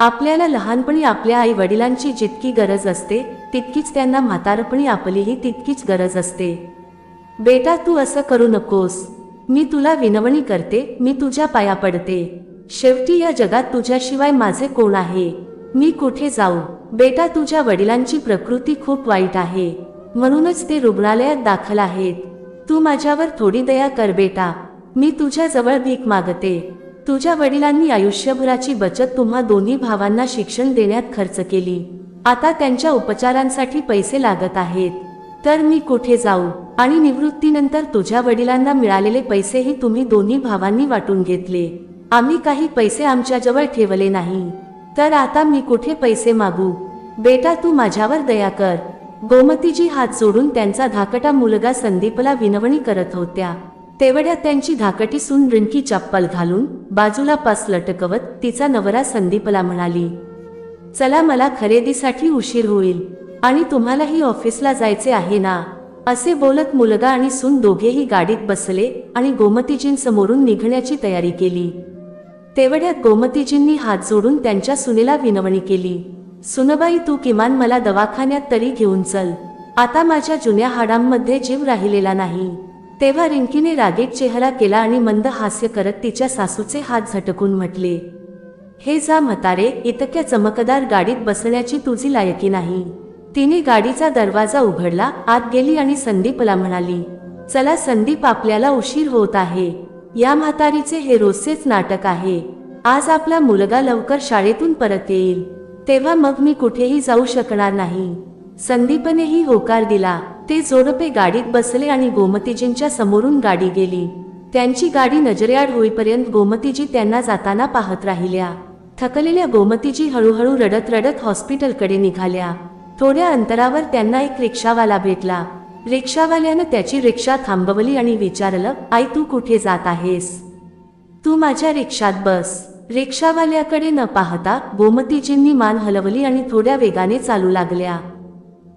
आपल्याला लहानपणी आपल्या आई वडिलांची जितकी गरज असते तितकीच त्यांना म्हातारपणी आपलीही तितकीच गरज असते. बेटा तू असं करू नकोस. मी तुला विनवणी करते, मी तुझ्या पाया पडते. शेवटी या जगात तुझ्याशिवाय माझे कोण आहे? मी कुठे जाऊ? बेटा तुझ्या वडिलांची प्रकृती खूप वाईट आहे, म्हणूनच ते रुग्णालयात दाखल आहेत. तू माझ्यावर थोडी दया कर बेटा. मी तुझ्या जवळ भीक मागते. तुझ्या वडिलांनी आयुष्यभराची बचत तुम्हा दोन्ही भावांना शिक्षण देण्यात खर्च केली. आता त्यांच्या उपचारांसाठी पैसे लागत आहेत, तर मी कुठे जाऊ? आणि निवृत्तीनंतर तुझ्या वडिलांना मिळालेले पैसेही तुम्ही दोन्ही भावांनी वाटून घेतले. आम्ही काही पैसे आमच्याजवळ ठेवले नाही, तर आता मी कुठे पैसे मागू? बेटा तू माझ्यावर दया कर. गोमतीजी हात जोडून त्यांचा धाकटा मुलगा संदीपला विनवणी करत होत्या. तेवढ्यात त्यांची धाकटी सून रिंकी चप्पल घालून बाजूला पास लटकवत तिचा नवरा संदीपला म्हणाली, चला मला खरेदीसाठी उशीर होईल आणि तुम्हालाही ऑफिसला जायचे आहे ना. असे बोलत मुलगा आणि सून दोघेही गाडीत बसले आणि गोमतीजींसमोरून निघण्याची तयारी केली. तेवढ्यात गोमतीजींनी हात जोडून त्यांच्या सुनेला विनवणी केली, सुनबाई तू किमान मला दवाखान्यात तरी घेऊन चल. आता माझ्या जुन्या हाडांमध्ये जीव राहिलेला नाही. तेव्हा रिंकीने रागीट चेहरा केला आणि मंद हास्य करत तिच्या सासूचे हात झटकून म्हटले, हे जा म्हातारे, इतक्या चमकदार गाडीत बसण्याची तुझी लायकी नाही. तिने गाडीचा दरवाजा उघडला, आत गेली आणि संदीपला म्हणाली, चला संदीप आपल्याला उशीर होत आहे. या म्हातारीचे हे रोजचेच नाटक आहे. आज आपला मुलगा लवकर शाळेतून परत येईल, तेव्हा मग मी कुठेही जाऊ शकणार नाही. संदीपनेही होकार दिला. ते जोडपे गाडीत बसले आणि गोमतीजींच्या समोरून गाडी गेली. त्यांची गाडी नजरेआड होईपर्यंत गोमतीजी त्यांना जाताना पाहत राहिल्या. थकलेल्या गोमतीजी हळूहळू रडत रडत हॉस्पिटलकडे निघाल्या. थोड्या अंतरावर त्यांना एक रिक्षावाला भेटला. रिक्षावाल्यानं त्याची रिक्षा थांबवली आणि विचारलं, आई तू कुठे जात आहेस? तू माझ्या रिक्षात बस. रिक्षावाल्याकडे न पाहता गोमतीजींनी मान हलवली आणि थोड्या वेगाने चालू लागल्या.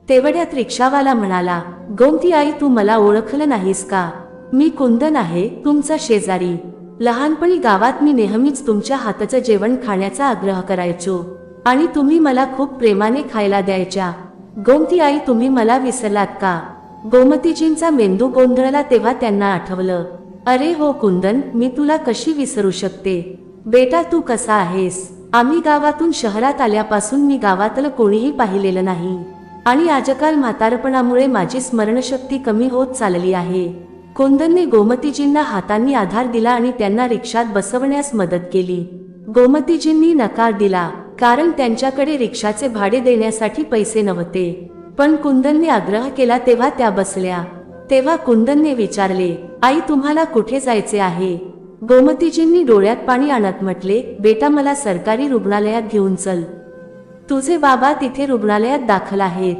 तेवढ्यात रिक्षावाला म्हणाला, गोमती आई तू मला ओळखलं नाहीस का? मी कुंदन आहे, तुमचा शेजारी. लहानपणी गावात मी नेहमीच तुमच्या हाताचं जेवण खाण्याचा आग्रह करायचो आणि तुम्ही मला खूप प्रेमाने खायला द्यायच्या. गोमती आई तुम्ही मला विसरलात का? गोमतीजींचा मेंदू गोंधळला तेव्हा त्यांना आठवलं, अरे हो कुंदन, मी तुला कशी विसरू शकते. बेटा तू कसा आहेस? आम्ही गावातून शहरात आल्यापासून मी गावातलं कोणीही पाहिलेलं नाही आणि आजकाल म्हातारपणामुळे माझी स्मरणशक्ती कमी होत चालली आहे. कुंदनने गोमतीजींना हातांनी आधार दिला आणि त्यांना रिक्षात बसवण्यास मदत केली. गोमतीजींनी नकार दिला, कारण त्यांच्याकडे रिक्षाचे भाडे देण्यासाठी पैसे नव्हते. पण कुंदनने आग्रह केला तेव्हा त्या बसल्या. तेव्हा कुंदनने विचारले, आई तुम्हाला कुठे जायचे आहे? गोमतीजींनी डोळ्यात पाणी आणत म्हटले, बेटा मला सरकारी रुग्णालयात घेऊन चल. तुझे बाबा तिथे रुग्णालयात दाखल आहेत.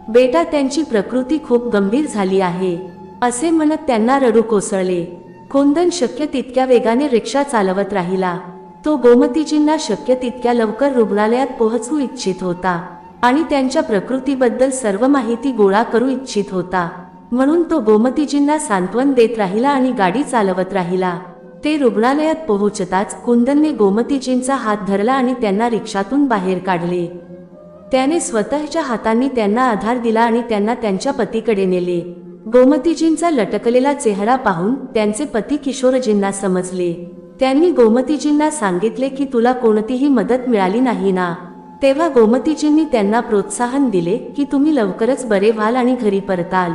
बेटा त्यांची प्रकृती खूप गंभीर झाली आहे. असे म्हणत त्यांना रडू कोसळले. कुंदन शक्य तितक्या वेगाने रिक्षा चालवत राहिला. तो गोमतीजींना शक्य तितक्या लवकर रुग्णालयात पोहोचवू इच्छित होता आणि त्यांच्या प्रकृतीबद्दल सर्व माहिती गोळा करू इच्छित होता. म्हणून तो गोमतीजींना सांत्वन देत राहिला आणि गाडी चालवत राहिला. ते रुग्णालयात पोहोचताच कुंदनने गोमतीजींचा हात धरला आणि त्यांना रिक्षातून बाहेर काढले. त्याने स्वतःच्या हातांनी त्यांना आधार दिला आणि त्यांना त्यांच्या पतीकडे नेले. गोमतीजींचा लटकलेला चेहरा पाहून त्यांचे पती किशोरजींना समजले. त्यांनी गोमतीजींना सांगितले की तुला कोणतीही मदत मिळाली नाही ना. तेव्हा गोमतीजींनी त्यांना प्रोत्साहन दिले की तुम्ही लवकरच बरे व्हाल आणि घरी परताल.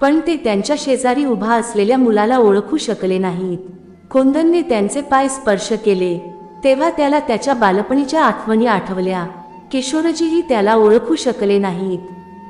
पण ते त्यांच्या शेजारी उभा असलेल्या मुलाला ओळखू शकले नाहीत. कुंदनने त्यांचे पाय स्पर्श केले तेव्हा त्याला त्याच्या बालपणीच्या आठवणी आठवल्या. किशोरजीही त्याला ओळखू शकले नाहीत.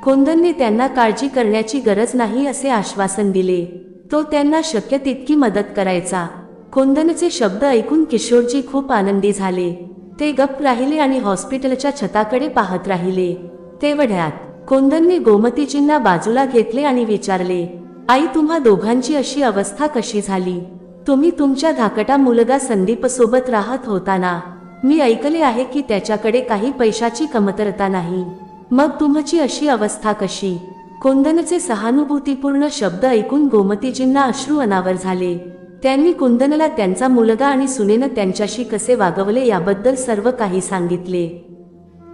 कुंदनने त्यांना काळजी करण्याची गरज नाही असे आश्वासन दिले. तो त्यांना शक्य तितकी मदत करायचा. कुंदनचे शब्द ऐकून किशोरजी खूप आनंदी झाले. ते गप्प राहिले आणि हॉस्पिटलच्या छताकडे पाहत राहिले. तेवढ्यात कुंदनने गोमतीजींना बाजूला घेतले आणि विचारले, आई तुम्हा दोघांची अशी अवस्था कशी झाली? तुम्ही तुमच्या धाकटा मुलगा संदीप सोबत राहत होता ना? मी ऐकले आहे की त्याच्याकडे काही पैशाची कमतरता नाही. मग तुमची अशी अवस्था कशी? कुंदनचे सहानुभूतीपूर्ण शब्द ऐकून गोमतीजींना अश्रू अनावर झाले. त्यांनी कुंदनला त्यांचा मुलगा आणि सुनेनं त्यांच्याशी कसे वागवले याबद्दल सर्व काही सांगितले.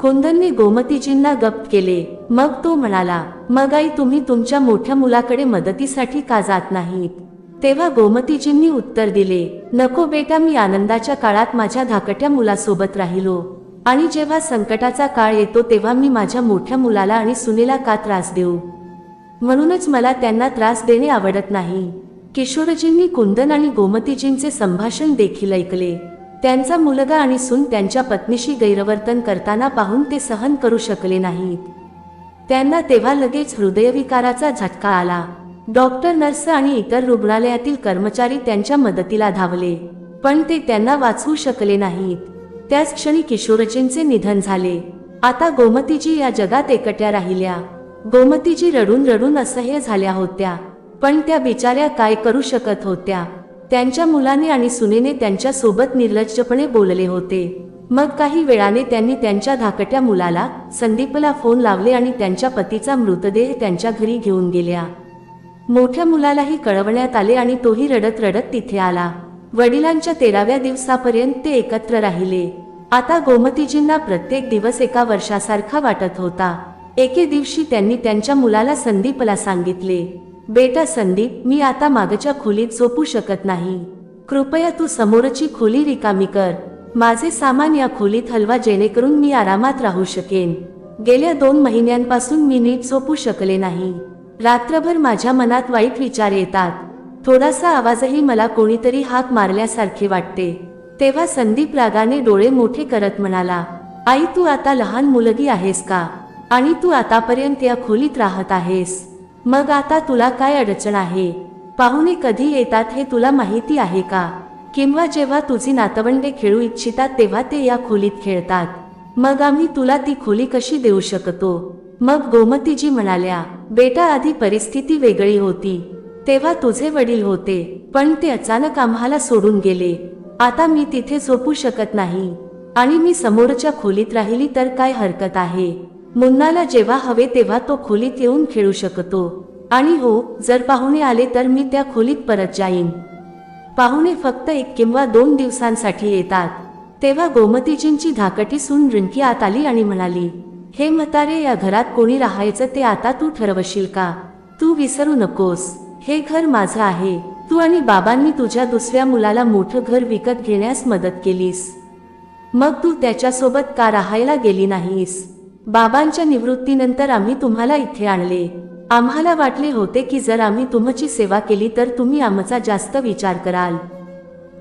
कुंदनने गोमतीजींना गप्प केले. मग तो म्हणाला, मग आई तुम्ही तुमच्या मोठ्या मुलाकडे मदतीसाठी का जात नाहीत? तेव्हा गोमतीजींनी उत्तर दिले, नको बेटा, मी आनंदाच्या काळात माझ्या धाकट्या मुलासोबत राहिलो आणि जेव्हा संकटाचा काळ येतो तेव्हा मी माझ्या मोठ्या मुलाला आणि सुनेला का त्रास देऊ? म्हणूनच मला त्यांना त्रास देणे आवडत नाही. किशोरजींनी कुंदन आणि गोमतीजींचे संभाषण देखील ऐकले. त्यांचा मुलगा आणि सून त्यांच्या पत्नीशी गैरवर्तन करताना पाहून ते सहन करू शकले नाहीत. त्यांना तेव्हा लगेच हृदयविकाराचा झटका आला. डॉक्टर, नर्स आणि इतर रुग्णालयातील कर्मचारी त्यांच्या मदतीला धावले, पण ते त्यांना वाचवू शकले नाहीत. त्याच क्षणी किशोरजींचे निधन झाले. आता गोमतीजी या जगात एकट्या राहिल्या. गोमतीजी रडून रडून असह्य झाल्या होत्या, पण त्या बिचाऱ्या काय करू शकत होत्या? त्यांच्या मुलाने आणि सुनेने त्यांच्या सोबत निर्लज्जपणे बोलले होते. मग काही वेळाने त्यांनी त्यांच्या धाकट्या मुलाला संदीपला फोन लावले आणि त्यांच्या पतीचा मृतदेह त्यांच्या घरी घेऊन गेल्या. मोठ्या मुलालाही कळवण्यात आले आणि तोही रडत रडत तिथे आला. वडिलांच्या 13व्या दिवसापर्यंत ते एकत्र राहिले. आता गोमतीजींना प्रत्येक दिवस एका वर्षासारखा वाटत होता. एके दिवशी त्यांनी त्यांच्या मुलाला संदीपला सांगितले, बेटा संदीप, मी आता मागच्या खोलीत झोपू शकत नाही. कृपया तू समोरची खोली रिकामी कर. माझे सामान या खोलीत हलवा जेणेकरून मी आरामात राहू शकेन. गेल्या 2 महिन्यांपासून मी नीट झोपू शकले नाही. रात्रभर माझ्या मनात वाईट विचार येतात. थोडासा आवाजही मला कोणीतरी हाक मारल्यासारखे वाटते. तेव्हा संदीप रागाने डोळे मोठे करत म्हणाला, आई तू आता लहान मुलगी आहेस का? आणि तू आतापर्यंत या खोलीत राहत आहेस. मग आता तुला काय अडचण आहे? पाहुणे कधी येतात हे तुला माहिती आहे का? किंवा जेव्हा तुझी नातवंडे खेळू इच्छितात तेव्हा ते या खोलीत खेळतात. मग आम्ही तुला ती खोली कशी देऊ शकतो? मग गोमतीजी म्हणाल्या, बेटा आधी परिस्थिती वेगळी होती. तेव्हा तुझे वडील होते, पण ते अचानक आम्हाला सोडून गेले. आता मी तिथे झोपू शकत नाही आणि मी समोरच्या खोलीत राहिली तर काय हरकत आहे? मुन्नाला जेव्हा हवे तेव्हा तो खोलीत येऊन खेळू शकतो. आणि हो, जर पाहुणे आले तर मी त्या खोलीत परत जाईन. पाहुणे फक्त 1 किंवा 2 दिवसांसाठी येतात. तेव्हा गोमतीजींची धाकटी सून रिंकी आत आली आणि म्हणाली, हे म्हातारे, या घरात कोणी राहायचं ते आता तू ठरवशील का? तू विसरू नकोस, हे घर माझं आहे. तू आणि बाबांनी तुझ्या दुसऱ्या मुलाला मोठं घर विकत घेण्यास मदत केलीस. मग तू त्याच्यासोबत का राहायला गेली नाहीस? बाबांच्या निवृत्तीनंतर आम्ही तुम्हाला इथे आणले. आम्हाला वाटले होते की जर आम्ही तुमची सेवा केली तर तुम्ही आमचा जास्त विचार कराल,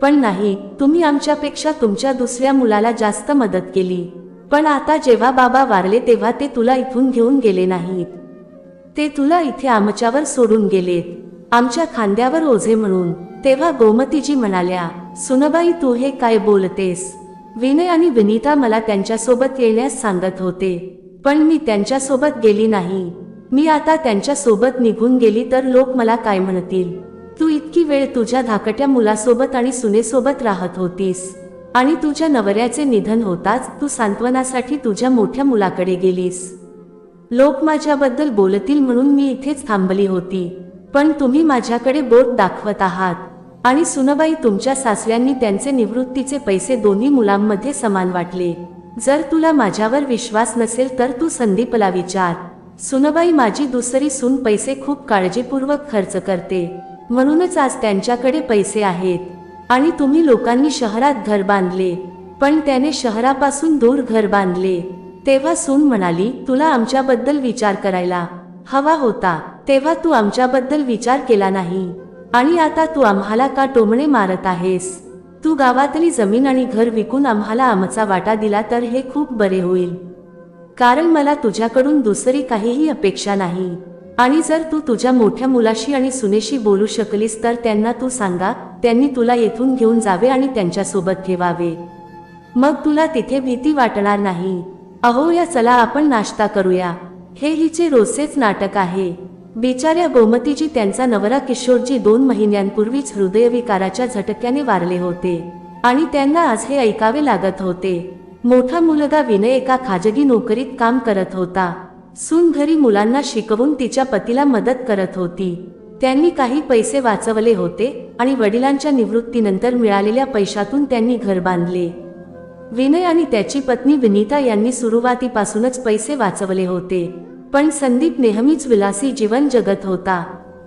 पण नाही, तुम्ही आमच्यापेक्षा तुमच्या दुसऱ्या मुलाला जास्त मदत केली. पण आता जेव्हा बाबा वारले तेव्हा ते तुला इथून घेऊन गेले नाहीत. ते तुला इथे आमच्यावर सोडून गेलेत, आमच्या खांद्यावर ओझे म्हणून. तेव्हा गोमतीजी म्हणाल्या, सुनबाई तू हे काय बोलतेस? विनय आणि विनीता मला त्यांच्यासोबत येण्यास सांगत होते, पण मी त्यांच्यासोबत गेली नाही. मी आता त्यांच्यासोबत निघून गेली तर लोक मला काय म्हणतील? तू इतकी वेळ तुझ्या धाकट्या मुलासोबत आणि सुनेसोबत राहत होतीस आणि तुझ्या नवऱ्याचे निधन होताच तू सांत्वनासाठी तुझ्या मोठ्या मुलाकडे गेलीस. लोक माझ्याबद्दल बोलतील म्हणून मी इथेच थांबली होती, पण तुम्ही माझ्याकडे बोट दाखवत आहात. आणि सुनबाई, तुमच्या सासऱ्यांनी त्यांचे निवृत्तीचे पैसे दोन्ही मुलांमध्ये समान वाटले. जर तुला माझ्यावर विश्वास नसेल तर तू संदीपला विचार. सुनबाई, माझी दुसरी सून पैसे खूप काळजीपूर्वक खर्च करते, म्हणूनच आज त्यांच्याकडे पैसे आहेत. आणि तुम्ही लोकांनी शहरात घर बांधले, पण त्याने शहरापासून दूर घर बांधले. तेव्हा सून म्हणाली, तुला आमच्याबद्दल विचार करायला हवा होता, तेव्हा तू आमच्याबद्दल विचार केला नाही. आणि आता तू आम्हाला का टोमणे मारत आहेस? तू गावातली जमीन आणि घर विकून आम्हाला आमचा वाटा दिला तर हे खूप बरे होईल, कारण मला तुझ्याकडून दुसरी काहीही अपेक्षा नाही. आणि जर तू तुझ्या मोठ्या मुलाशी आणि सुनेशी बोलू शकलीस तर त्यांना तू सांगा, त्यांनी तुला येथून घेऊन जावे आणि त्यांच्यासोबत ठेवावे. मग तुला तिथे भीती वाटणार नाही. अहो या, चला आपण नाश्ता करूया. हे हिचे रोजचेच नाटक आहे. बिचाऱ्या गोमतीजी, त्यांचा नवरा किशोरजी 2 महिन्यांपूर्वीच हृदयविकाराच्या झटक्याने वारले होते आणि त्यांना आज हे ऐकावे लागत होते. मोठा मुलगा विनय एका खाजगी नोकरीत काम करत होता. सून घरी मुलांना शिकवून तिच्या पतीला मदत करत होती. त्यांनी काही पैसे वाचवले होते आणि वडिलांच्या निवृत्तीनंतर मिळालेल्या पैशातून त्यांनी घर बांधले. विनय आणि त्याची पत्नी विनीता यांनी सुरुवातीपासूनच पैसे वाचवले होते, पण संदीप नेहमीच विलासी जीवन जगत होता.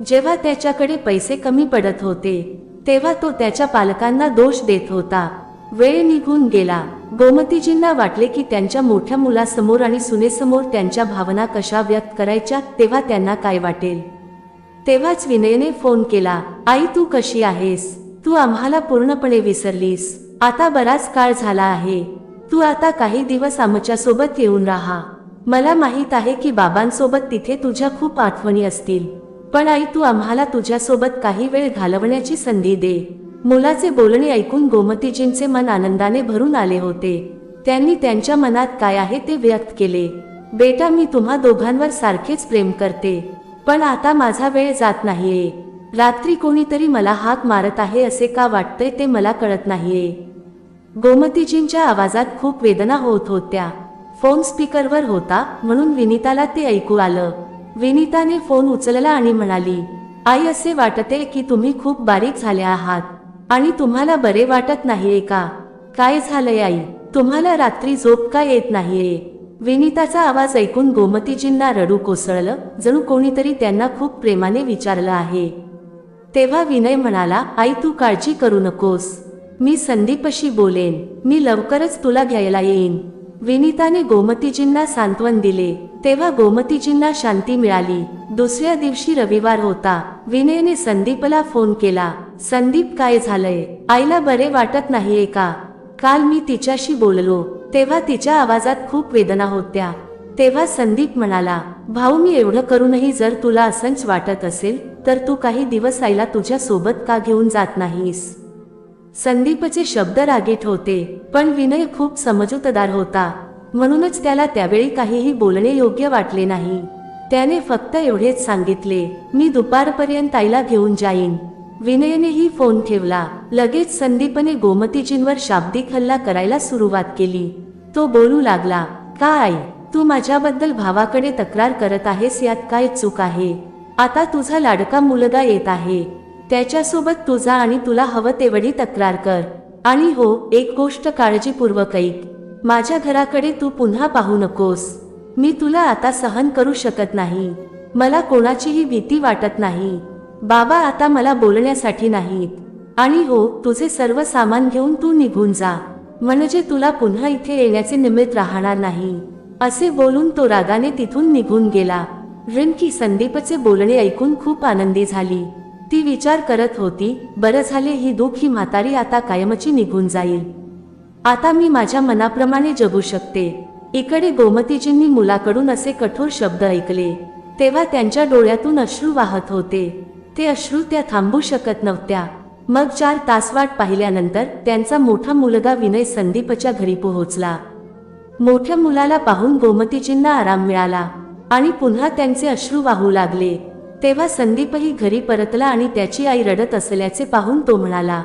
जेव्हा त्याच्याकडे पैसे कमी पडत होते तेव्हा तो त्याच्या पालकांना दोष देत होता. वेळ निघून गेला. गोमतीजींना वाटले की त्यांच्या मोठ्या मुलासमोर आणि सुनेसमोर त्यांच्या भावना कशा व्यक्त करायच्या, तेव्हा त्यांना काय वाटेल. तेव्हाच विनयने फोन केला. आई, तू कशी आहेस? तू आम्हाला पूर्णपणे विसरलीस. आता बराच काळ झाला आहे. तू आता काही दिवस आमच्यासोबत येऊन राहा. मला माहित आहे की बाबांसोबत तिथे तुझ्या खूप आठवणी असतील, पण आई, तू आम्हाला तुझ्यासोबत काही वेळ घालवण्याची संधी दे. मुलाचे बोलणे ऐकून गोमतीजींचे मन आनंदाने भरून आले होते. त्यांनी त्यांच्या मनात काय आहे ते व्यक्त केले. बेटा, मी तुम्हा दोघांवर सारखेच प्रेम करते, पण आता माझा वेळ जात नाहीये. रात्री कोणीतरी मला हाक मारत आहे असे का वाटतंय ते मला कळत नाहीये. गोमतीजींच्या आवाजात खूप वेदना होत होत्या. फोन स्पीकरवर होता म्हणून विनीताला ते ऐकू आलं. विनीताने फोन उचलला आणि म्हणाली, आई, असे वाटते की तुम्ही खूप बारीक झाल्या आहात आणि तुम्हाला बरे वाटत नाहीये का? काय झालंय आई? तुम्हाला रात्री झोप का येत नाहीये? विनीताचा आवाज ऐकून गोमतीजींना रडू कोसळलं, जणू कोणीतरी त्यांना खूप प्रेमाने विचारलं आहे. तेव्हा विनय म्हणाला, आई, तू काळजी करू नकोस. मी संदीपशी बोलेन. मी लवकरच तुला घ्यायला येईन. विनीताने गोमतीजींना सांत्वन दिले. तेव्हा गोमतीजींना शांती मिळाली. दुसऱ्या दिवशी रविवार होता. विनयने संदीपला फोन केला. संदीप, काय झालंय? आईला बरे वाटत नाहीये का? काल मी तिच्याशी बोललो तेव्हा तिच्या आवाजात खूप वेदना होत्या. तेव्हा संदीप म्हणाला, भाऊ, मी एवढं करूनही जर तुला असंच वाटत असेल तर तू काही दिवस आईला तुझ्या सोबत का घेऊन जात नाहीस? संदीपचे शब्द रागीट होते, पण विनय खूप समजूतदार होता, म्हणूनच त्याला त्यावेळी काहीही बोलणे योग्य वाटले नाही. त्याने फक्त एवढेच सांगितले, मी दुपारपर्यंत आईला घेऊन जाईन. विनयनेही फोन ठेवला. लगेच संदीपने गोमतीजींवर शाब्दिक हल्ला करायला सुरुवात केली. तो बोलू लागला, का आई, तू माझ्याबद्दल भावाकडे तक्रार करत आहेस, यात काय चूक आहे? आता तुझा लाडका मुलगा येत आहे, त्याच्यासोबत तू जा आणि तुला हवं तेवढी तक्रार कर. आणि हो, एक गोष्ट काळजीपूर्वक ऐक. माझ्या घराकडे तू पुन्हा पाहू नकोस. मी तुला आता सहन करू शकत नाही. मला कोणाचीही भीती वाटत नाही. बाबा आता मला बोलण्यासाठी नाहीत. आणि हो, तुझे सर्व सामान घेऊन तू निघून जा, म्हणजे तुला पुन्हा इथे येण्याचे निमित्त राहणार नाही. असे बोलून तो रागाने तिथून निघून गेला. रिंकी संदीपचे बोलणे ऐकून खूप आनंदी झाली. ती विचार करत होती, बरं झाले, ही दुःखी म्हातारी आता कायमची निघून जाईल. आता मी माझ्या मनाप्रमाणे जगू शकते. इकडे गोमतीजींनी मुलाकडून असे कठोर शब्द ऐकले तेव्हा त्यांच्या डोळ्यातून अश्रू वाहत होते. ते अश्रू त्या थांबू शकत नव्हत्या. मग 4 तास वाट पाहिल्यानंतर त्यांचा मोठा मुलगा विनय संदीपच्या घरी पोहोचला. मोठ्या मुलाला पाहून गोमतीजींना आराम मिळाला आणि पुन्हा त्यांचे अश्रू वाहू लागले. तेव्हा संदीपही घरी परतला आणि त्याची आई रडत असल्याचे पाहून तो म्हणाला,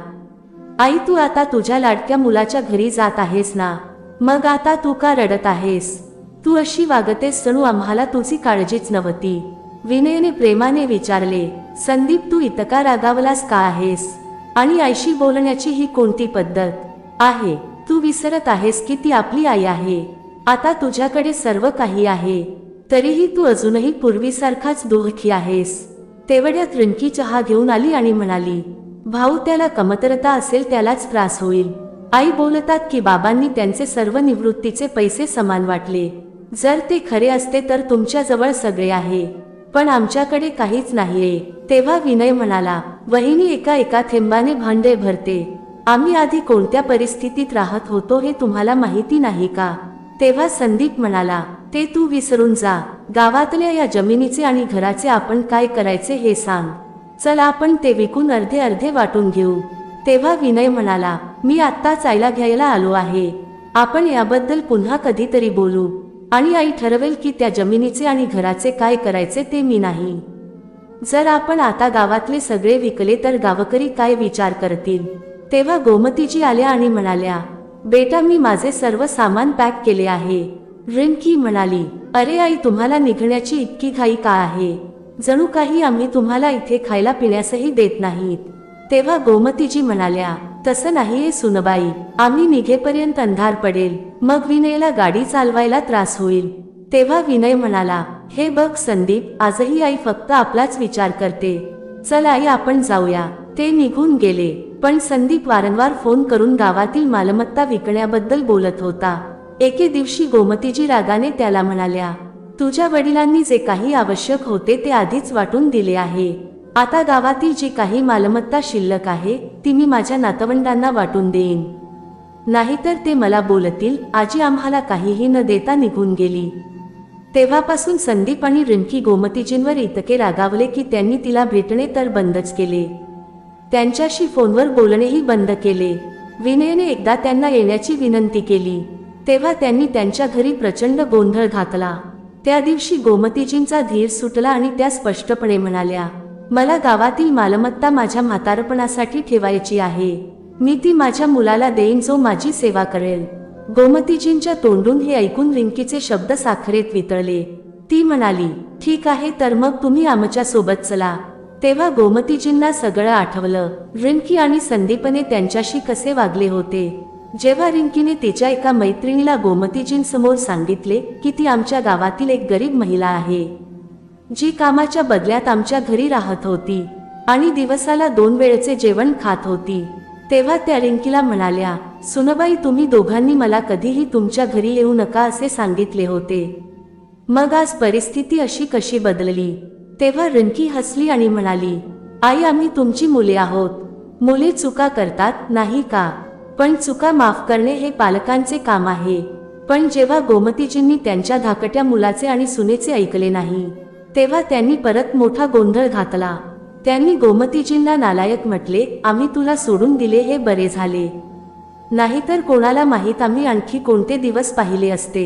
आई, तू आता तुझ्या लाडक्या मुलाच्या घरी जात आहेस ना? मग आता तू का रडत आहेस? तू अशी वागतेस जणू आम्हाला तुझी काळजीच नव्हती. विनयने प्रेमाने विचारले. संदीप, तू इतका रागावलास का आहेस? आणि आईशी बोलण्याची ही कोणती पद्धत आहे? तू विसरत आहेस की ती आपली आई आहे. आता तुझ्याकडे सर्व काही आहे, तरीही तू अजूनही पूर्वीसारखाच दुःखी आहेस. तेवढ्यात रिंकी चहा घेऊन आली आणि म्हणाली, भाऊ, त्याला कमतरता असेल, त्यालाच त्रास होईल. आई बोलतात की बाबांनी त्यांचे सर्व निवृत्तीचे पैसे समान वाटले. जर ते खरे असते तर तुमच्याजवळ सगळे आहे, पण आमच्याकडे काहीच नाहीये. तेव्हा विनय म्हणाला, वहिनी एका एका थेंबाने भांडे भरते. आम्ही आधी कोणत्या परिस्थितीत राहत होतो हे तुम्हाला माहिती नाही का? तेव्हा संदीप म्हणाला, ते तू विसरून जा. गावातल्या या जमिनीचे आणि घराचे आपण काय करायचे हे सांग. चला आपण ते विकून अर्धे अर्धे वाटून घेऊ. तेव्हा विनय म्हणाला, मी आत्ताच आईला घ्यायला आलो आहे. आपण याबद्दल पुन्हा कधीतरी बोलू. आणि आई ठरवेल की त्या जमिनीचे आणि घराचे काय करायचे ते, मी नाही. जर आपण आता गावातले सगळे विकले तर गावकरी काय विचार करतील? तेव्हा गोमतीजी आल्या आणि म्हणाल्या, बेटा, मी माझे सर्व सामान पॅक केले आहे. रिंकी म्हणाली, अरे आई, तुम्हाला निघण्याची इतकी घाई का आहे? जणू काही आम्ही तुम्हाला इथे खायला पिण्यासही देत नाहीत. तेव्हा गोमतीजी म्हणाल्या, तसं नाहीये सुनबाई, आम्ही निघेपर्यंत अंधार पडेल, मग विनयला गाडी चालवायला त्रास होईल. तेव्हा विनय म्हणाला, हे बघ संदीप, आजही आई फक्त आपलाच विचार करते. चल आई, आपण जाऊया. ते निघून गेले. पण संदीप वारंवार फोन करून गावातील मालमत्ता विकण्याबद्दल बोलत होता. एके दिवशी गोमतीजी रागाने त्याला म्हणाल्या, तुझ्या वडिलांनी जे काही आवश्यक होते ते आधीच वाटून दिले आहे. आता गावातील जी काही मालमत्ता शिल्लक आहे ती मी माझ्या नातवंडांना वाटून देईन, नाहीतर ते मला बोलतील. आजी आम्हाला काहीही न देता निघून गेली. तेव्हापासून संदीप आणि रिंकी गोमतीजींवर इतके रागावले की त्यांनी तिला भेटणे तर बंदच केले. त्यांच्याशी फोनवर बोलणेही बंद केले. विनयने एकदा त्यांना येण्याची विनंती केली तेव्हा त्यांनी त्यांच्या घरी प्रचंड गोंधळ घातला. त्या दिवशी गोमतीजींचा धीर सुटला आणि त्या स्पष्टपणे म्हणाल्या, मला गावातील मालमत्ता माझ्या म्हातारपणासाठी ठेवायची आहे. मी ती माझ्या मुलाला देईन जो माझी सेवा करेल. गोमतीजींच्या तोंडून हे ऐकून रिंकीचे शब्द साखरेत वितळले. ती म्हणाली, ठीक आहे, तर मग तुम्ही आमच्या सोबत चला. तेव्हा गोमतीजींना सगळं आठवलं. रिंकी आणि संदीपने त्यांच्याशी कसे वागले होते. जेव्हा रिंकीने तिच्या एका मैत्रिणीला गोमतीजींसमोर सांगितले की ती आमच्या गावातील एक गरीब महिला आहे, जी कामाच्या बदल्यात आमच्या घरी राहत होती आणि दिवसाला 2 वेळचे जेवण खात होती, तेव्हा त्या रिंकीला म्हणाल्या, सुनबाई, तुम्ही दोघांनी मला कधीही तुमच्या घरी येऊ नका असे सांगितले होते. मग आज परिस्थिती अशी कशी बदलली? तेव्हा रिंकी हसली आणि म्हणाली, आई, आम्ही तुमची मुले आहोत. मुले चुका करतात, नाही का? पण चुका माफ करणे हे पालकांचे काम आहे. पण जेव्हा गोमतीजींनी त्यांच्या धाकट्या मुलाचे आणि सुनेचे ऐकले नाही तेव्हा त्यांनी परत मोठा गोंधळ घातला. त्यांनी गोमतीजींना नालायक म्हटले. आम्ही तुला सोडून दिले हे बरे झाले, नाहीतर कोणाला माहीत आम्ही आणखी कोणते दिवस पाहिले असते.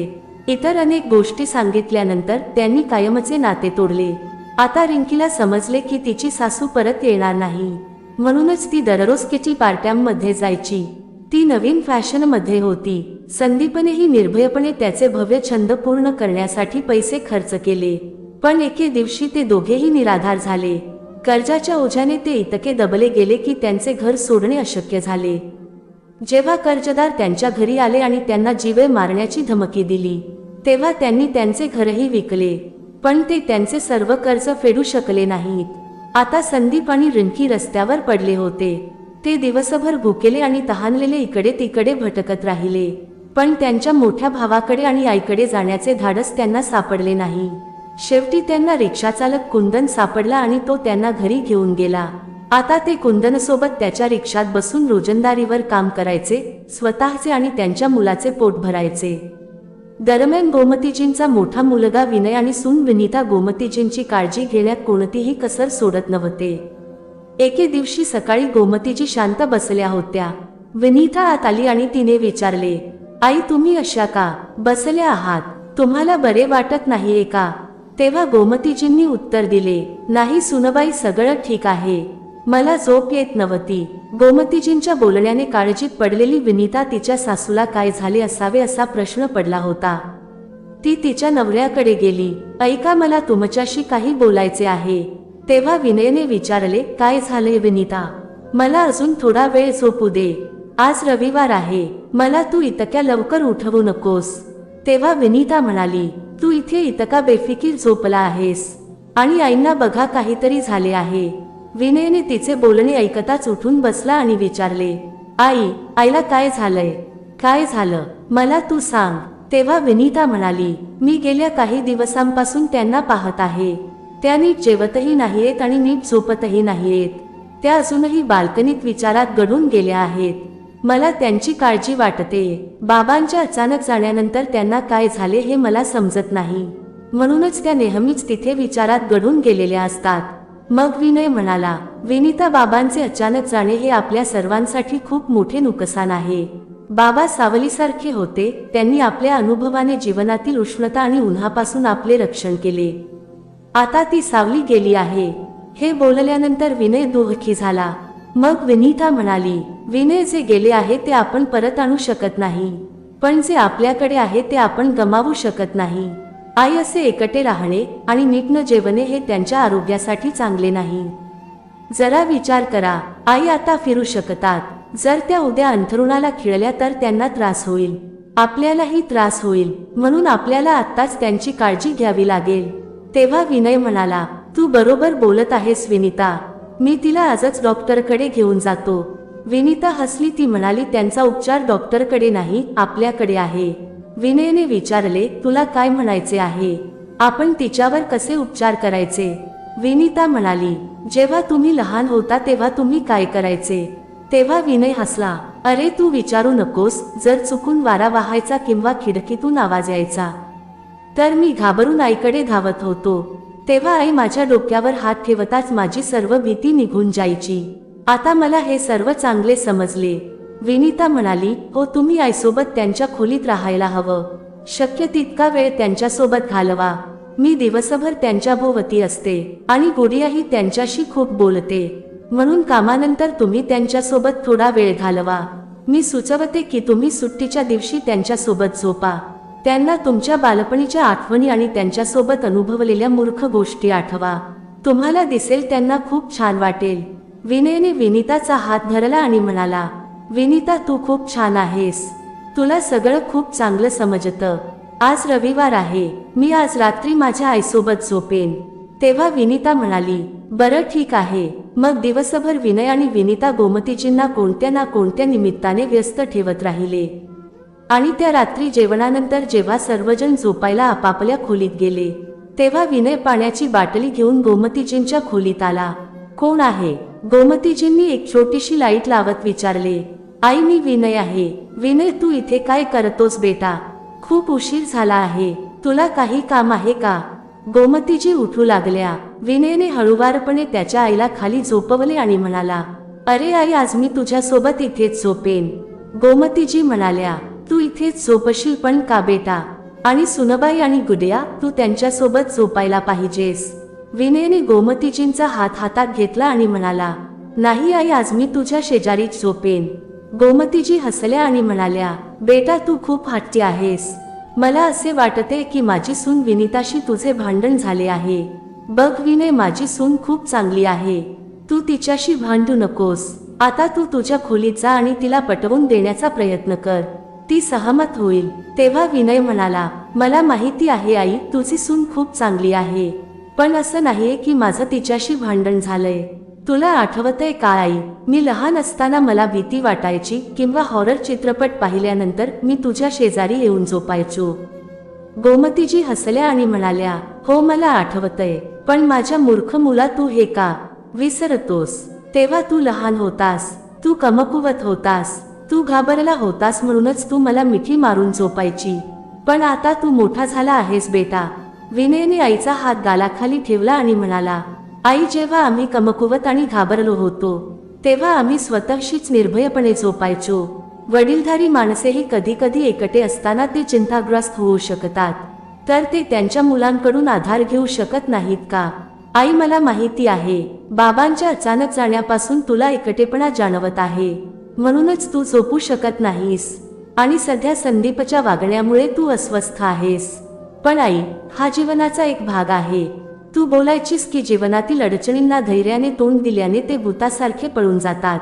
इतर अनेक गोष्टी सांगितल्यानंतर त्यांनी कायमचे नाते तोडले. आता रिंकीला समजले की तिची सासू परत येणार नाही, म्हणूनच ती दररोज किटी पार्ट्यांमध्ये जायची. ती नवीन फॅशनमध्ये होती. संदीपनेही निर्भयपणे त्याचे भव्य छंद पूर्ण करण्यासाठी पैसे खर्च केले. पण एके दिवशी ते दोघेही निराधार झाले. कर्जाच्या ओझ्याने ते इतके दबले गेले की त्यांचे घर सोडणे अशक्य झाले. जेव्हा कर्जदार त्यांच्या घरी आले आणि त्यांना जीवे मारण्याची धमकी दिली तेव्हा त्यांनी त्यांचे घरही विकले. पण ते त्यांचे सर्व कर्ज फेडू शकले नाहीत. आता संदीप आणि रिंकी रस्त्यावर पडले होते. ते दिवसभर भुकेले आणि तहानलेले इकडे तिकडे भटकत राहिले. पण त्यांच्या मोठ्या भावाकडे आणि आईकडे जाण्याचे धाडस त्यांना सापडले नाही. शेवटी त्यांना रिक्षाचालक कुंदन सापडला आणि तो त्यांना घरी घेऊन गेला. आता ते कुंदनसोबत त्याच्या रिक्षात बसून रोजंदारीवर काम करायचे, स्वतःचे आणि त्यांच्या मुलाचे पोट भरायचे. दरम्यान गोमतीजींचा मोठा मुलगा विनय आणि सून विनीता गोमतीजींची काळजी घेण्यात कोणतीही कसर सोडत नव्हते. एके दिवशी सकाळी गोमतीजी शांत बसल्या होत्या. विनीता आत आली आणि तिने विचारले, आई, तुम्ही अशा का बसल्या आहात? तुम्हाला बरे वाटत नाहीये का? तेव्हा गोमतीजींनी उत्तर दिले, नाही सुनबाई, सगळं ठीक आहे, मला झोप येत नव्हती. गोमतीजींच्या बोलण्याने काळजीत पडलेली विनीता तिच्या सासूला काय झाले असावे असा प्रश्न पडला होता. ती तिच्या नवऱ्याकडे गेली. ऐका, मला तुमच्याशी काही बोलायचे आहे. तेव्हा विनयने विचारले, काय झाले विनीता? मला अजून थोडा वेळ झोपू दे. आज रविवार आहे, मला तू इतक्या लवकर उठवू नकोस. तेव्हा विनीता म्हणाली, तू इथे इतका बेफिकीर झोपला आहेस आणि आईंना बघा काहीतरी झाले आहे. विनयने तिचे बोलणे ऐकताच उठून बसला आणि विचारले, आई, आईला काय झालंय? काय झालं मला तू सांग. तेव्हा विनीता म्हणाली, मी गेल्या काही दिवसांपासून त्यांना पाहत आहे. त्या नीट जेवतही नाहीयेत आणि नीट झोपतही नाहीयेत. त्या अजूनही बाल्कनीत विचारात गढून गेल्या आहेत. मला त्यांची काळजी वाटते. बाबांच्या अचानक जाण्यानंतर त्यांना काय झाले हे मला समजत नाही, म्हणूनच त्या नेहमीच तिथे विचारात गढून गेलेल्या असतात. मग विनय म्हणाला, विनीता, बाबांचे अचानक जाणे हे आपल्या सर्वांसाठी खूप मोठे नुकसान आहे. बाबा सावलीसारखे होते. त्यांनी आपल्या अनुभवाने जीवनातील उष्णता आणि उन्हापासून आपले रक्षण केले. आता ती सावली गेली आहे. हे बोलल्यानंतर विनय दुःखी झाला. मग विनीता म्हणाली, विनय, जे गेले आहे ते आपण परत आणू शकत नाही, पण जे आपल्याकडे आहे ते आपण गमावू शकत नाही. आई, असे एकटे राहणे आणि नीट न जेवणे हे त्यांच्या आरोग्यासाठी चांगले नाही. जरा विचार करा. आई आता फिरू शकतात. जर त्या उद्या अंथरुणाला खिळल्या तर त्यांना त्रास होईल, आपल्यालाही त्रास होईल. म्हणून आपल्याला आत्ताच त्यांची काळजी घ्यावी लागेल. तेव्हा विनय म्हणाला, तू बरोबर बोलत आहेस विनिता, मी तिला आजच डॉक्टरकडे घेऊन जातो. विनिता हसली. ती म्हणाली, त्यांचा उपचार डॉक्टरकडे नाही, आपल्याकडे आहे. विनयने विचारले, तुला काय म्हणायचे आहे? आपण तिच्यावर कसे उपचार करायचे? विनिता म्हणाली, जेव्हा तुम्ही लहान होता तेव्हा तुम्ही काय करायचे? तेव्हा विनय हसला, अरे तू विचारू नकोस. जर चुकून वारा वाहायचा किंवा खिडकीतून आवाज यायचा तर मी घाबरून आईकडे धावत होतो. तेव्हा आई माझ्या डोक्यावर हात ठेवताच माझी सर्व भीती निघून जायची. आता मला हे सर्व चांगले समजले. विनिता म्हणाली, हो, तुम्ही आईसोबत त्यांच्या खोलीत राहायला हवं. शक्य तितका वेळ त्यांच्यासोबत घालवा. मी दिवसभर त्यांच्या भोवती असते आणि गुडियाही त्यांच्याशी खूप बोलते. म्हणून कामानंतर तुम्ही त्यांच्यासोबत थोडा वेळ घालवा. मी सुचवते की तुम्ही सुट्टीच्या दिवशी त्यांच्यासोबत झोपा. त्यांना तुमच्या बालपणीच्या आठवणी आणि त्यांच्यासोबत अनुभवलेल्या मूर्ख गोष्टी आठवा. तुम्हाला दिसेल त्यांना खूप छान वाटेल. विनयने विनिताचा हात धरला आणि म्हणाला, विनिता, तू खूप छान आहेस. तुला सगळं खूप चांगलं समजतं. आज रविवार आहे. मी आज रात्री माझ्या आईसोबत झोपेन. तेव्हा विनिता म्हणाली, बरं ठीक आहे. मग दिवसभर विनय आणि विनिता गोमतीजींना कोणत्या ना कोणत्या निमित्ताने व्यस्त ठेवत राहिले. आणि त्या रात्री जेवणानंतर जेव्हा सर्वजण झोपायला आपापल्या खोलीत गेले तेव्हा विनय पाण्याची बाटली घेऊन गोमतीजींच्या खोलीत आला. कोण आहे? गोमतीजींनी एक छोटीशी लाईट लावत विचारले. आई, मी विनय आहे. विनय, तू इथे काय करतोस बेटा? खूप उशीर झाला आहे. तुला काही काम आहे का? गोमतीजी उठू लागल्या. विनयने हळूवारपणे त्याच्या आईला खाली झोपवले आणि म्हणाला, अरे आई, आज मी तुझ्यासोबत इथेच झोपेन. गोमतीजी म्हणाल्या, तू इथेच झोपशील पण का बेटा? आणि सुनबाई आणि गुडिया, तू त्यांच्यासोबत झोपायला पाहिजेस. विनयने गोमतीजींचा हात हातात घेतला आणि म्हणाला, नाही आई, आज मी तुझ्या शेजारीच झोपेन. गोमतीजी हसल्या आणि म्हणाल्या, बेटा, तू खूप हट्टी आहेस. मला असे वाटते की माझी सून विनिताशी तुझे भांडण झाले आहे. बघ विनय, माझी सून खूप चांगली आहे. तू तिच्याशी भांडू नकोस. आता तू तुझ्या खोलीत जा आणि तिला पटवून देण्याचा प्रयत्न कर. ती सहमत होईल. तेव्हा विनय म्हणाला, मला माहिती आहे आई, तुझी सून खूप चांगली आहे. पण असं नाहीये की माझं तिच्याशी भांडण झालंय. तुला आठवतंय का आई, मी लहान असताना मला भीती वाटायची किंवा हॉरर चित्रपट पाहिल्यानंतर मी तुझ्या शेजारी येऊन झोपायचो. गोमतीजी हसल्या आणि म्हणाल्या, हो, मला आठवतंय. पण माझ्या मूर्ख मुला, तू हे का विसरतोस? तेव्हा तू लहान होतास. तू कमकुवत होतास. तू घाबरला होतास म्हणूनच तू मला मिठी मारून झोपायची. पण आता तू मोठा झाला आहेस बेटा. विनयने आईचा हात गालाखाली ठेवला आणि म्हणाला, आई, जेव्हा आम्ही कमकुवत आणि घाबरलो होतो तेव्हा आम्ही स्वतःशीच निर्भयपणे झोपायचो. वडीलधारी माणसेही कधी कधी एकटे असताना ते चिंताग्रस्त होऊ शकतात, तर ते त्यांच्या मुलांकडून आधार घेऊ शकत नाहीत का? आई, मला माहिती आहे, बाबांच्या अचानक जाण्यापासून तुला एकटेपणा जाणवत आहे. म्हणूनच तू झोपू शकत नाहीस. आणि सध्या संदीपच्या वागण्यामुळे तू अस्वस्थ आहेस. पण आई, हा जीवनाचा एक भाग आहे. तू बोलायचीस की जीवनातील अडचणींना धैर्याने तोंड दिल्याने ते भूतासारखे पळून जातात.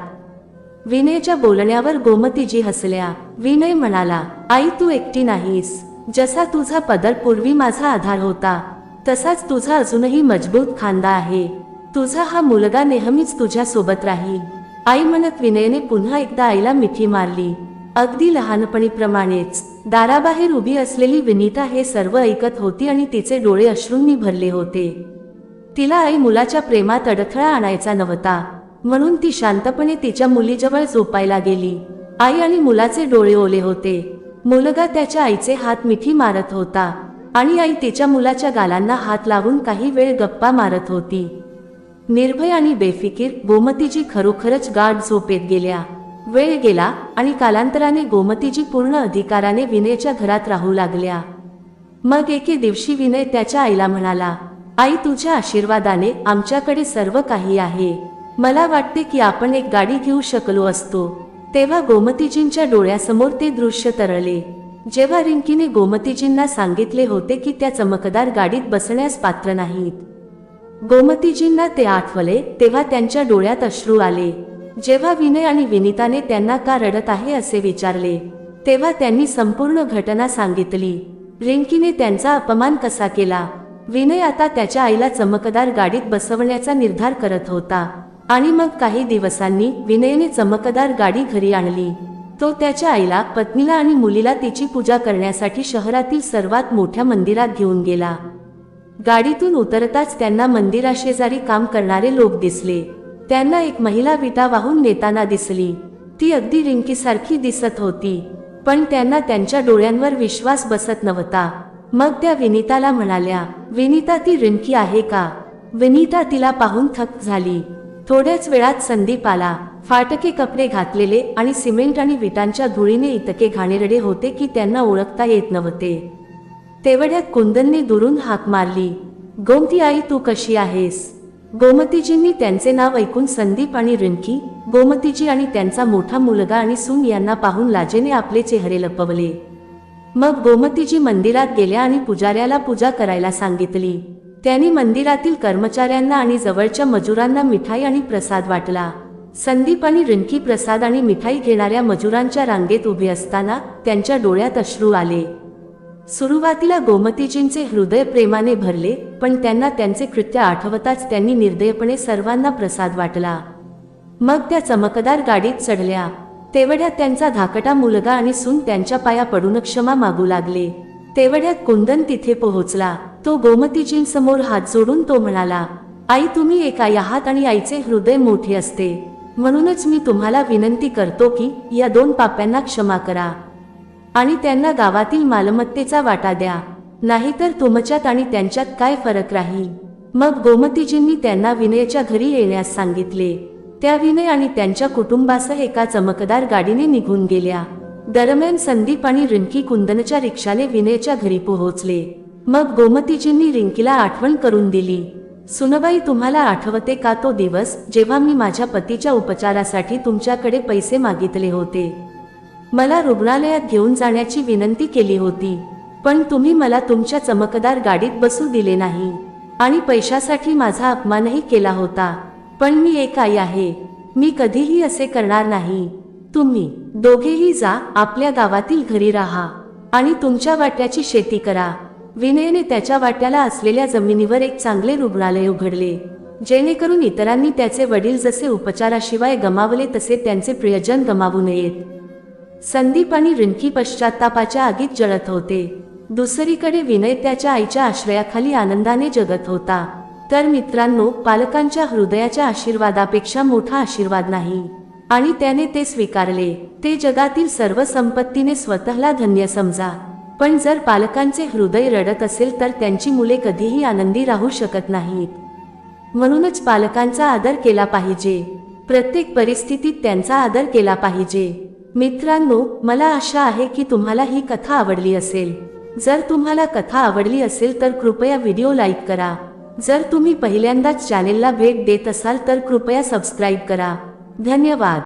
विनयच्या बोलण्यावर गोमतीजी हसल्या. विनय म्हणाला, आई, तू एकटी नाहीस. जसा तुझा पदर पूर्वी माझा आधार होता तसाच तुझा अजूनही मजबूत खांदा आहे. तुझा हा मुलगा नेहमीच तुझ्या सोबत राहील. आई म्हणत विनयने पुन्हा एकदा आईला मिठी मारली. अगदी लहानपणीप्रमाणेच. दाराबाहेर उभी असलेली विनिता हे सर्व ऐकत होती आणि तिचे डोळे अश्रूंनी भरले होते. तिला आई मुलाच्या प्रेमात अडथळा आणायचा नव्हता, म्हणून ती शांतपणे तिच्या मुलीजवळ झोपायला गेली. आई आणि मुलाचे डोळे ओले होते. मुलगा त्याच्या आईचे हात मिठी मारत होता आणि आई तिच्या मुलाच्या गालांना हात लावून काही वेळ गप्पा मारत होती. निर्भय आणि बेफिकीर गोमतीजी खरोखरच गाढ झोपेत गेल्या. वेळ गेला आणि कालांतराने गोमतीजी पूर्ण अधिकाराने विनयच्या घरात राहू लागल्या. मग एके दिवशी विनय त्याच्या आईला म्हणाला, आई, तुझ्या आशीर्वादाने आमच्याकडे सर्व काही आहे. मला वाटते की आपण एक गाडी घेऊ शकलो असतो. तेव्हा गोमतीजींच्या डोळ्यासमोर ते दृश्य तरळले. जेव्हा रिंकीने गोमतीजींना सांगितले होते की त्या चमकदार गाडीत बसण्यास पात्र नाहीत, गोमतीजींना ते आठवले तेव्हा त्यांच्या डोळ्यात अश्रू आले. जेव्हा विनय आणि विनीताने त्यांना का रडत आहे असे विचारले, तेव्हा त्यांनी संपूर्ण घटना सांगितली. रिंकीने त्यांचा अपमान कसा केला. विनय आता त्याच्या आईला चमकदार गाडीत बसवण्याचा निर्धार करत होता आणि मग काही दिवसांनी विनयने चमकदार गाडी घरी आणली. तो त्याच्या आईला, पत्नीला आणि मुलीला तिची पूजा करण्यासाठी शहरातील सर्वात मोठ्या मंदिरात घेऊन गेला. गाडीतून उतरताच त्यांना मंदिराशेजारी काम करणारे लोक दिसले. त्यांना एक महिला विटा वाहून नेताना दिसली. ती अगदी रिंकीसारखी दिसत होती, पण त्यांना त्यांच्या डोळ्यांवर विश्वास बसत नव्हता. मग त्या विनीताला म्हणाल्या, विनीता, ती रिंकी आहे का? विनीता तिला पाहून थक्क झाली. थोड्याच वेळात संदीप आला. फाटके कपडे घातलेले आणि सिमेंट आणि विटांच्या धुळीने इतके घाणेरडे होते की त्यांना ओळखता येत नव्हते. तेवढ्यात कुंदनने दुरून हाक मारली, गोमती आई, तू कशी आहेस? गोमतीजींनी त्यांचे नाव ऐकून संदीप आणि रिंकी, गोमतीजी आणि त्यांचा मोठा मुलगा आणि सून यांना पाहून लाजेने आपले चेहरे लपवले. मग गोमतीजी मंदिरात गेल्या आणि पुजाऱ्याला पूजा करायला सांगितली. त्यांनी मंदिरातील कर्मचाऱ्यांना आणि जवळच्या मजुरांना मिठाई आणि प्रसाद वाटला. संदीप आणि रिंकी प्रसाद आणि मिठाई घेणाऱ्या मजुरांच्या रांगेत उभे असताना त्यांच्या डोळ्यात अश्रू आले. सुरुवातीला गोमतीजींचे हृदय प्रेमाने भरले, पण त्यांना त्यांचे कृत्य आठवताच त्यांनी निर्दयपणे सर्वांना प्रसाद वाटला. मग त्या चमकदार गाडीत चढल्या. तेवढ्यात त्यांचा धाकटा मुलगा आणि सून त्यांच्या पाया पडून क्षमा मागू लागले. तेवढ्यात कुंदन तिथे पोहोचला. तो गोमतीजींसमोर हात जोडून तो म्हणाला, आई, तुम्ही एक आई आहात आणि आईचे हृदय मोठे असते. म्हणूनच मी तुम्हाला विनंती करतो की या दोन पाप्यांना क्षमा करा आणि त्यांना गावातील मालमत्तेचा वाटा द्या, नाहीतर तुमच्यात आणि त्यांच्यात काय फरक राहील. मग गोमतीजींनी त्यांना विनयच्या घरी येण्यास सांगितले. त्या विनय आणि त्यांच्या कुटुंबासह एका चमकदार गाडीने निघून गेल्या. दरम्यान संदीप आणि रिंकी कुंदनच्या रिक्षाने विनयच्या घरी पोहोचले. मग गोमतीजींनी रिंकीला आठवण करून दिली, सुनबाई, तुम्हाला आठवते का तो दिवस जेव्हा मी माझ्या पतीच्या उपचारासाठी तुमच्याकडे पैसे मागितले होते? मला रुग्णालयात घेऊन जाण्याची विनंती केली होती, पण तुम्ही मला तुमच्या चमकदार गाडीत बसू दिले नाही आणि पैशासाठी माझा अपमानही केला होता. पण मी एक आई आहे, मी कधीही असे करणार नाही. तुम्ही दोघेही जा, आपल्या गावातील घरी राहा आणि तुमच्या वाट्याची शेती करा. विनयने त्याच्या वाट्याला असलेल्या जमिनीवर एक चांगले रुग्णालय उघडले, जेणेकरून इतरांनी त्याचे वडील जसे उपचाराशिवाय गमावले तसे त्यांचे प्रियजन गमावू नयेत. संदीप आणि रिंकी पश्चात्तापाच्या आगीत जळत होते. दुसरीकडे विनय त्याच्या आईच्या आश्रयाखाली आनंदाने जगत होता. तर मित्रांनो, पालकांच्या हृदयाच्या आशीर्वादापेक्षा मोठा आशीर्वाद नाही आणि त्याने ते स्वीकारले. ते जगातील सर्व संपत्तीने स्वतःला धन्य समजा, पण जर पालकांचे हृदय रडत असेल तर त्यांची मुले कधीही आनंदी राहू शकत नाहीत. म्हणूनच पालकांचा आदर केला पाहिजे. प्रत्येक परिस्थितीत त्यांचा आदर केला पाहिजे. मित्रांनो, मला आशा आहे की तुम्हाला ही कथा आवडली असेल. जर तुम्हाला कथा आवडली असेल तर कृपया व्हिडिओ लाईक करा. जर तुम्ही पहिल्यांदाच चॅनेलला भेट देत असाल तर कृपया सबस्क्राईब करा. धन्यवाद.